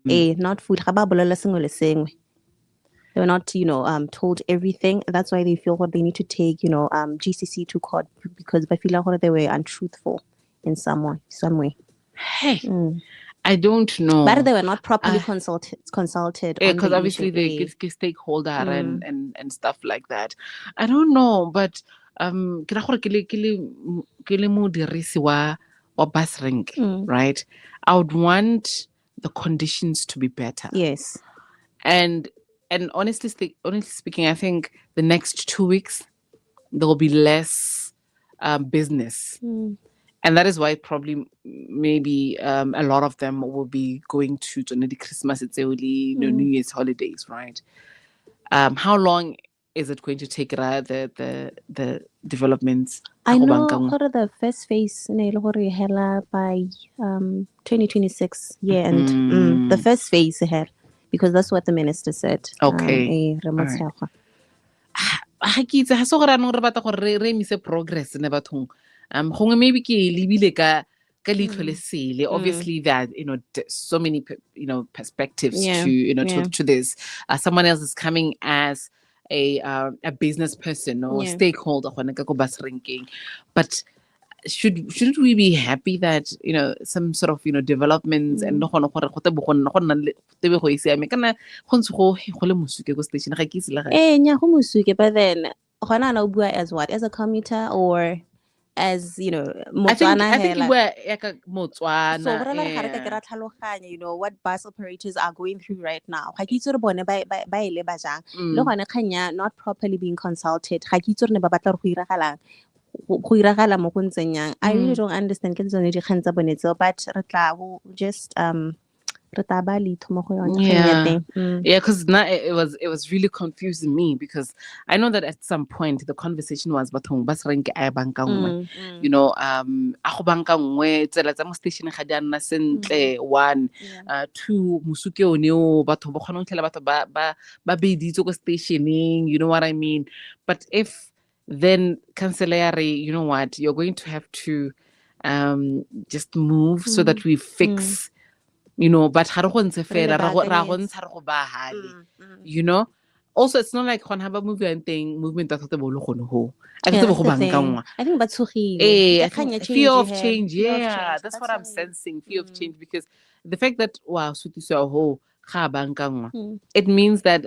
Not food. Ga ba bolela sengwe le sengwe. They were not, told everything. That's why they feel what they need to take, GCC to court because they feel like they were untruthful in some way. Hey, I don't know. But they were not properly consulted because obviously they give stakeholder and stuff like that. I don't know, but ke ra gore ke le modirisi wa bus rank, right? I would want the conditions to be better. Yes. And honestly speaking, I think the next 2 weeks there will be less business. And that is why probably maybe a lot of them will be going to Christmas, it's early, New Year's holidays, right? How long is it going to take the developments? I know the first phase by 2026 year end. The first phase ahead, because that's what the minister said. Okay. Progress ne bathong. Maybe ke lebile ka leitlho le sele. Obviously there are so many perspectives to this. Someone else is coming as a business person or stakeholder go bus ranking, but shouldn't we be happy that some sort of developments and no go but then as a commuter or as Motswana. I think Motswana. So what bus operators are going through right now. Not properly being consulted. I really don't understand but just because now it was really confusing me, because I know that at some point the conversation was bathong bus rank a banka nngwe, a go banka nngwe tsela tsa mo station ga di nna sentle. 1 2 musuke o ne o batho ba khona ntlela batho ba beditse go stationing, you know what I mean? But if then councillor, you know what, you're going to have to just move so that we fix but also it's not like movement I think that's fear of change. That's what I'm sensing, fear of change, because the fact that it means that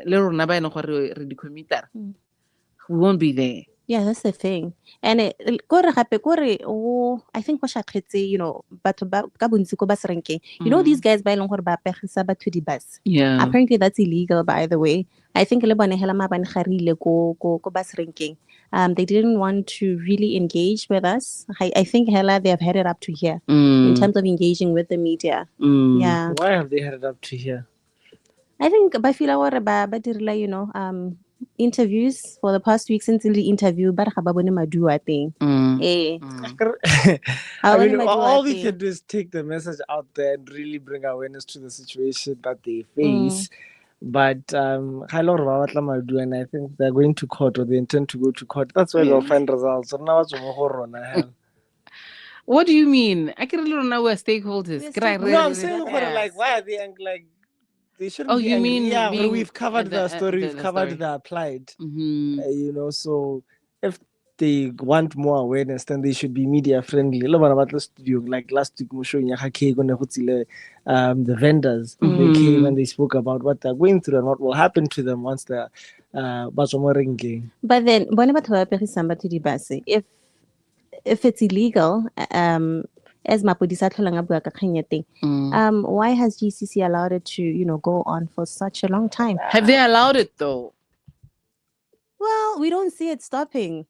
we won't be there. Yeah, that's the thing. And I think these guys buy to the bus. Yeah. Apparently that's illegal, by the way. I think bus ranking. They didn't want to really engage with us. I think they have headed up to here in terms of engaging with the media. Yeah. Why have they headed up to here? I think interviews for the past week since the interview, but I think. All we can do is take the message out there and really bring awareness to the situation that they face. But and I think they're going to court, or they intend to go to court. That's where they'll find results. So now what do you mean? I can really know where stakeholders. No, I'm saying why are they like they shouldn't be you angry. mean we've covered the story, we've covered the applied. So if they want more awareness, then they should be media friendly. Like last week, the vendors they came and they spoke about what they're going through and what will happen to them once they're ringing. But then if it's illegal, as Mapodisa why has GCC allowed it to go on for such a long time? Have they allowed it though? Well, we don't see it stopping.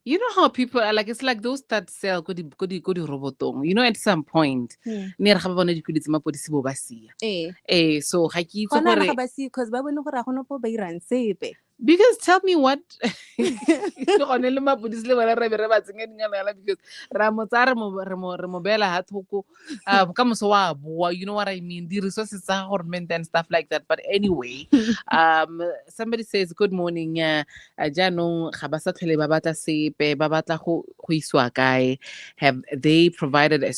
You know how people are like, it's like those that sell go robotong. At some point near so because tell me what because you know what I mean, the resources are government and stuff like that. But anyway, somebody says good morning, have they provided a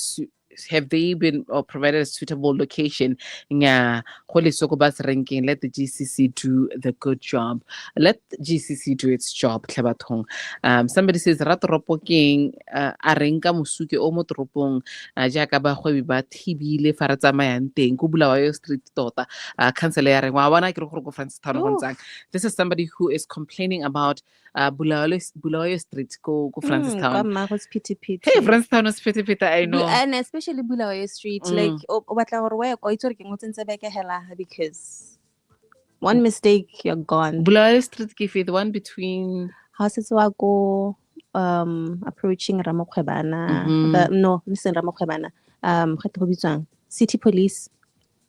have they been or provided a suitable location? Nya, ranking. Let the GCC do the good job. Let the GCC do its job. Somebody says ratoropo keng a renka mosuke o mo toropong jaaka bagwebi ba thibile fa re tsamayang teng ko Bulawayo Street tota council ya reng wa bona ke re gore go Francistown go ntsang. This is somebody who is complaining about Bulawayo Street go Francistown. Hey, Francistown is pity, I know. And especially Bulawayo Street, like, because one mistake, you're gone. Bulawayo Street, the one between houses wako, approaching Ramokhebana. Listen, Ramokhebana. City Police.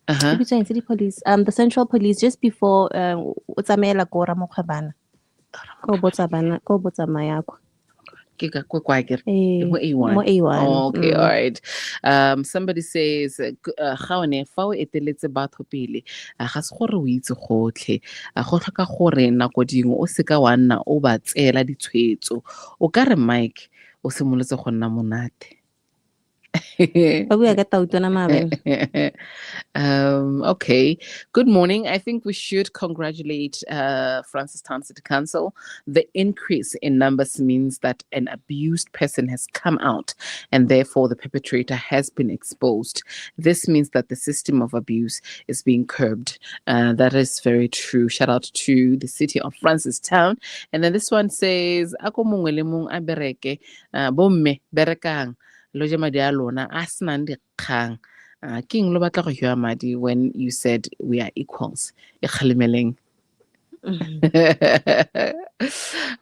City Police. The Central Police, just before Utsamela go Ramokhebana. Ko Botsamaya. A1. Oh, okay, all right. Somebody says Gaone fa o eteletse batho pele ga se gore o itse gotlhe go tlhoka gore nako dingwe o seka wa nna o ba tseela ditshwetso o ka re Mike o simolotse go nna monate. Okay. Good morning. I think we should congratulate Francistown City Council. The increase in numbers means that an abused person has come out and therefore the perpetrator has been exposed. This means that the system of abuse is being curbed. That is very true. Shout out to the city of Francistown. And then this one says, Ako mongwe le mong a bereke, bomme berekang. Loje madi a lona a senang dikgang king lo batla go hua madi when you said we are equals e khalemeleng.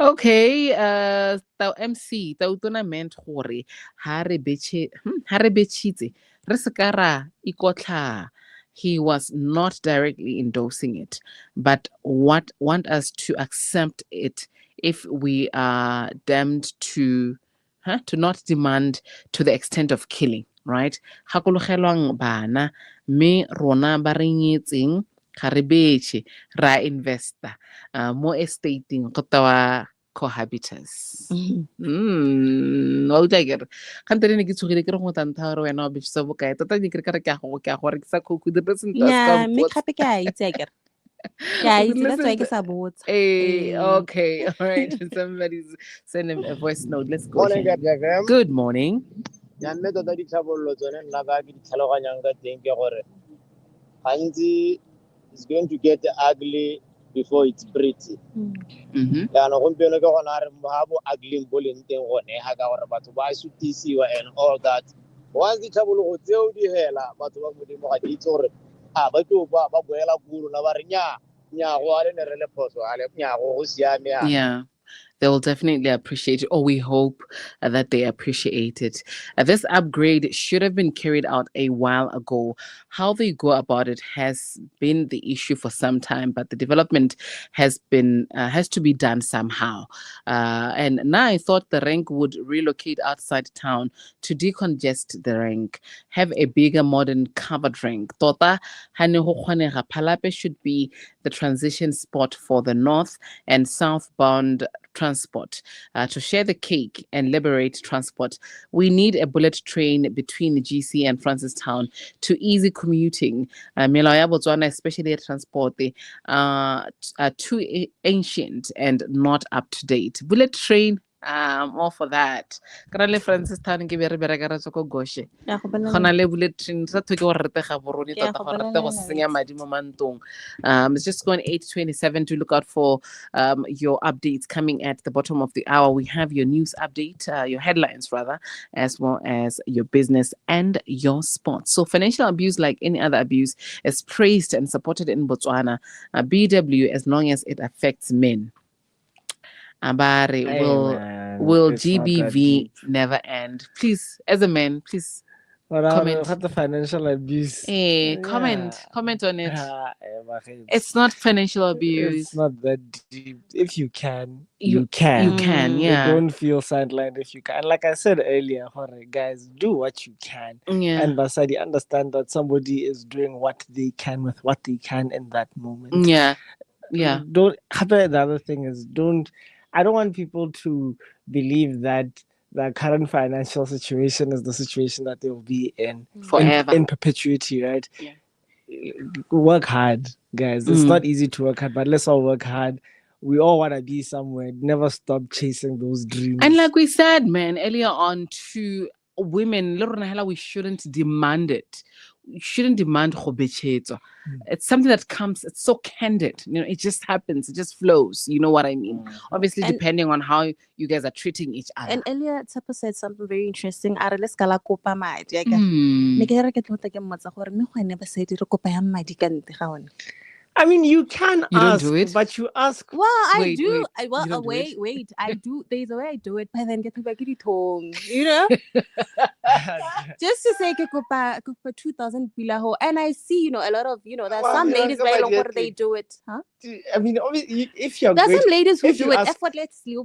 Okay, tau MC tau tona meant gore ha re betshitse re seka ra ikotlha. He was not directly endorsing it, but want us to accept it if we are damned to not demand to the extent of killing, right? Gakologelwang bana me rona ba re nyetseng ga re betše ra investa mo estating go tawa cohabitants. Wa utlwa kere kante ne ke tshogile ke re go tantha gore wena o betšisa bokae tota ne ke re ke a go rekisa coke the person does come me gape ke a itse kere. Yeah, that's why I sabot. Hey, okay, all right. Somebody's sending a voice note. Let's go. Good morning. It's going to get ugly before it's pretty. And all that. Once the trouble will tell the hell, but yeah, they will definitely appreciate it, or we hope that they appreciate it. This upgrade should have been carried out a while ago. How they go about it has been the issue for some time, but the development has to be done somehow. And now I thought the rank would relocate outside town to decongest the rank, have a bigger modern covered rank. Tota Phalape should be the transition spot for the north and southbound transport to share the cake and liberate transport. We need a bullet train between the GC and Francistown to easy commuting. Melao ya Botswana, especially transport, too ancient and not up to date. Bullet train, all for that. Karale Francistown ke bere bere ka ra tsoko goshe. Gona le bullet train sa thoke go rete ga boroni tota go rete go senya madi mo mantong. It's just going 8:27 to look out for your updates coming at the bottom of the hour. We have your news update, your headlines rather, as well as your business and your sports. So financial abuse, like any other abuse, is praised and supported in Botswana. BW, as long as it affects men. Abare, will GBV never end? Please, as a man, please comment. The financial abuse. Hey, comment on it. It's not financial abuse. It's not that deep. If you can, you can. You can, yeah. Don't feel sidelined if you can. Like I said earlier, guys, do what you can. Yeah. And Basadi, understand that somebody is doing what they can with what they can in that moment. Yeah. Yeah. The other thing is I don't want people to believe that the current financial situation is the situation that they will be in forever, in perpetuity, right? Yeah. Work hard, guys. It's not easy to work hard, but let's all work hard. We all want to be somewhere. Never stop chasing those dreams. And like we said, man, earlier on, to women, we shouldn't demand it. We shouldn't demand khobechetso. It's something that comes, it's so candid. You know, it just happens. It just flows. You know what I mean? Obviously, depending on how you guys are treating each other. And earlier, Tsepo said something very interesting. Let's kala kopa madi. I mean, you can You ask, don't do it? but you ask. Well, I Wait, do. wait. Wait. I do. There's a way I do it, but then get back to tongue. You know, just to say, kupa 2,000 pilaho, and I see, a lot of, there's some ladies they do it, huh? I mean, obviously, if you're there's some ladies who do it ask, effortlessly.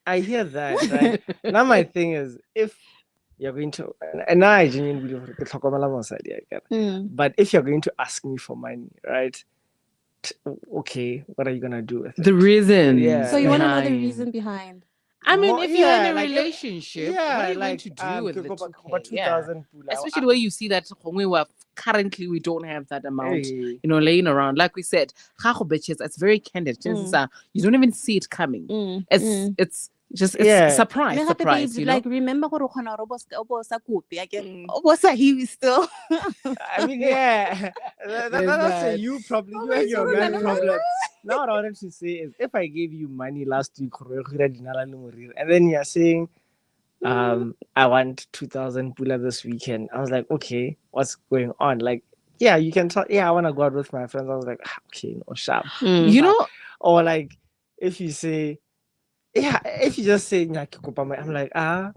I hear that, right? Now my thing is, if you're going to, and I genuinely believe but if you're going to ask me for money, right? Okay, what are you gonna do with it? The reason. Yeah. So you want to know the reason behind? I mean, if you're in a relationship, what are you going to do with it? Especially where you see that currently we don't have that amount, laying around. Like we said, it's very candid. You don't even see it coming. It's just surprise. Like remember still. I mean, that's a you problem. You have your man problem. Now what I wanted to say is, if I gave you money last week and then you're saying I want 2,000 pula this weekend, I was like, okay, what's going on? Like, yeah, you can talk. Yeah, I want to go out with my friends. I was like, okay, no, sharp. You know, or like if you say, yeah, if you just say I'm like, now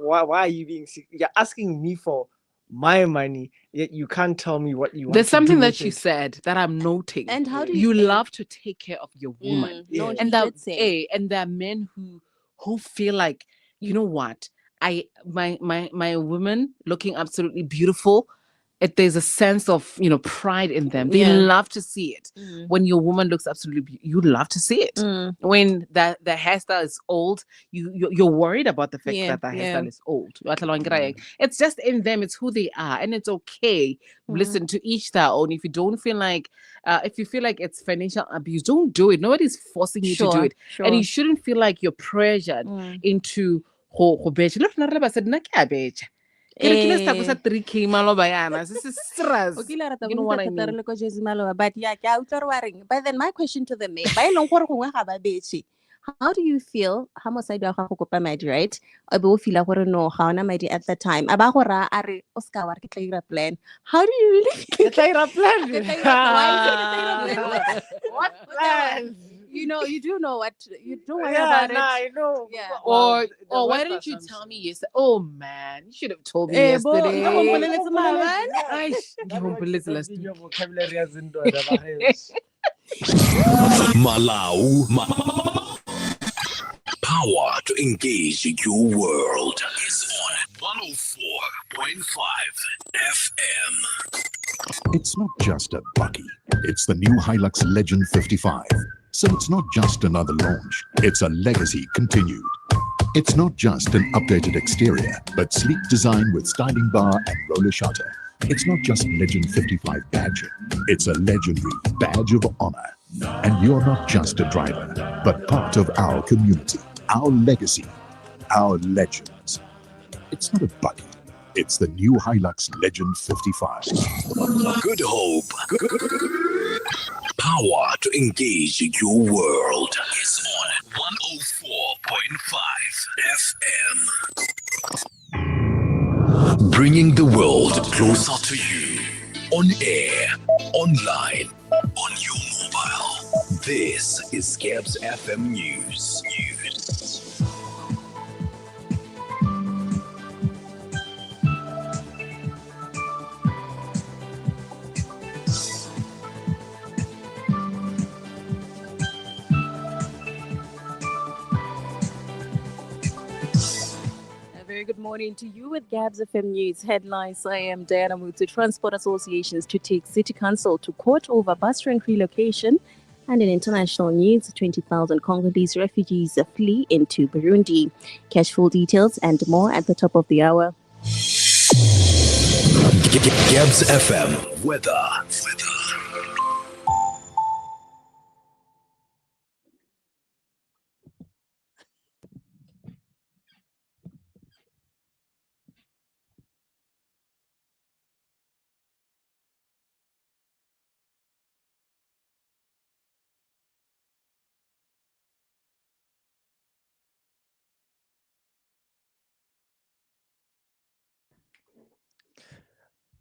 why are you being sick? You're asking me for my money, yet you can't tell me what you want. There's something that you said that I'm noting. And how do you love to take care of your woman? No, and there are men who feel like, you know what, my woman looking absolutely beautiful. There's a sense of pride in them. They love to see it. When your woman looks absolutely you love to see it. When the hairstyle is old, you're worried about the fact that the hairstyle is old. It's just in them. It's who they are, and it's okay. Listen, to each their own. If you don't feel like if you feel like it's financial abuse, don't do it. Nobody's forcing you to do it, and you shouldn't feel like you're pressured into this is stress. You know what I mean? But then my question to the men, how do you feel? How much I do right? I will feel like no, how am I at that time? Plan. How do you really feel? What plan? You do know what you don't worry about it. I know. Yeah. Or why didn't you tell me yesterday? Oh man, you should have told me yesterday. Malau. Power to engage your world is on 104.5 FM. It's not just a buggy. It's the new Hilux Legend 55. So it's not just another launch. It's a legacy continued. It's not just an updated exterior, but sleek design with styling bar and roller shutter. It's not just Legend 55 badging. It's a legendary badge of honor. And you're not just a driver, but part of our community, our legacy, our legends. It's not a buggy. It's the new Hilux Legend 55. Good hope. Power to engage your world is on 104.5 FM. Bringing the world closer to you. On air, online, on your mobile. This is Gabs FM News. Good morning to you with Gabs FM News headlines. I am Diana Mutsu. Transport associations to take City Council to court over bus rank relocation And in international news, 20,000 Congolese refugees flee into Burundi. Catch full details and more at the top of the hour. Gebs FM weather.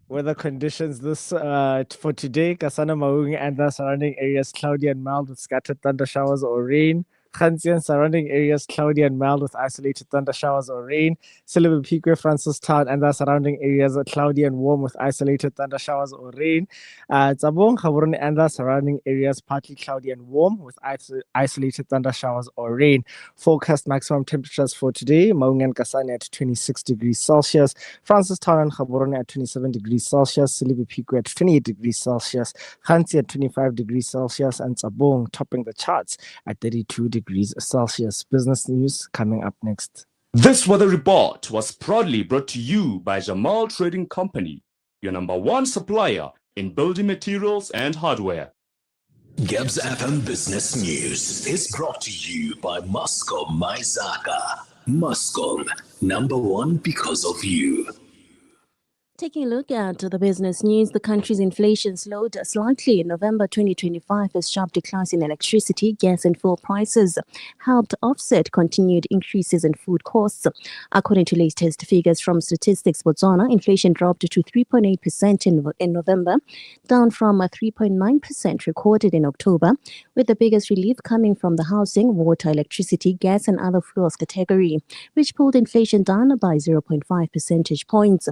Weather conditions this for today: Kasana Maung and the surrounding areas cloudy and mild with scattered thunder showers or rain. Khanzi and surrounding areas cloudy and mild with isolated thunder showers or rain. Silver Peak, Francistown and the surrounding areas are cloudy and warm with isolated thunder showers or rain. Tsabong, Gaborone and the surrounding areas partly cloudy and warm with isolated thunder showers or rain. Forecast maximum temperatures for today: Maung and Kasane at 26 degrees Celsius, Francistown and Gaborone at 27 degrees Celsius, Silibi Pico at 28 degrees Celsius, Khanzi at 25 degrees Celsius, and Tsabong topping the charts at 32 degrees Celsius. Business news coming up next. This weather report was proudly brought to you by Jamal Trading Company, your #1 supplier in building materials and hardware. Gebs FM Business News is brought to you by Muscom Maizaka. Muscom, #1 because of you. Taking a look at the business news, the country's inflation slowed slightly in November 2025 as sharp declines in electricity, gas and fuel prices helped offset continued increases in food costs. According to latest figures from Statistics Botswana, inflation dropped to 3.8% in November, down from 3.9% recorded in October, with the biggest relief coming from the housing, water, electricity, gas and other fuels category, which pulled inflation down by 0.5 percentage points.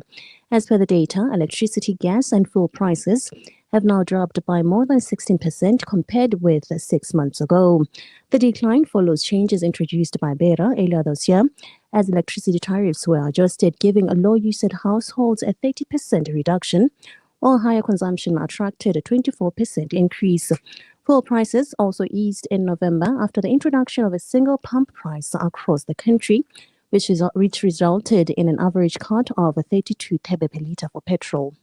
As per the data, electricity, gas and fuel prices have now dropped by more than 16% compared with 6 months ago. The decline follows changes introduced by BERA earlier this year, as electricity tariffs were adjusted, giving low-usage households a 30% reduction, while higher consumption attracted a 24% increase. Fuel prices also eased in November after the introduction of a single pump price across the country, which resulted in an average cut of 32 thebe per litre for petrol.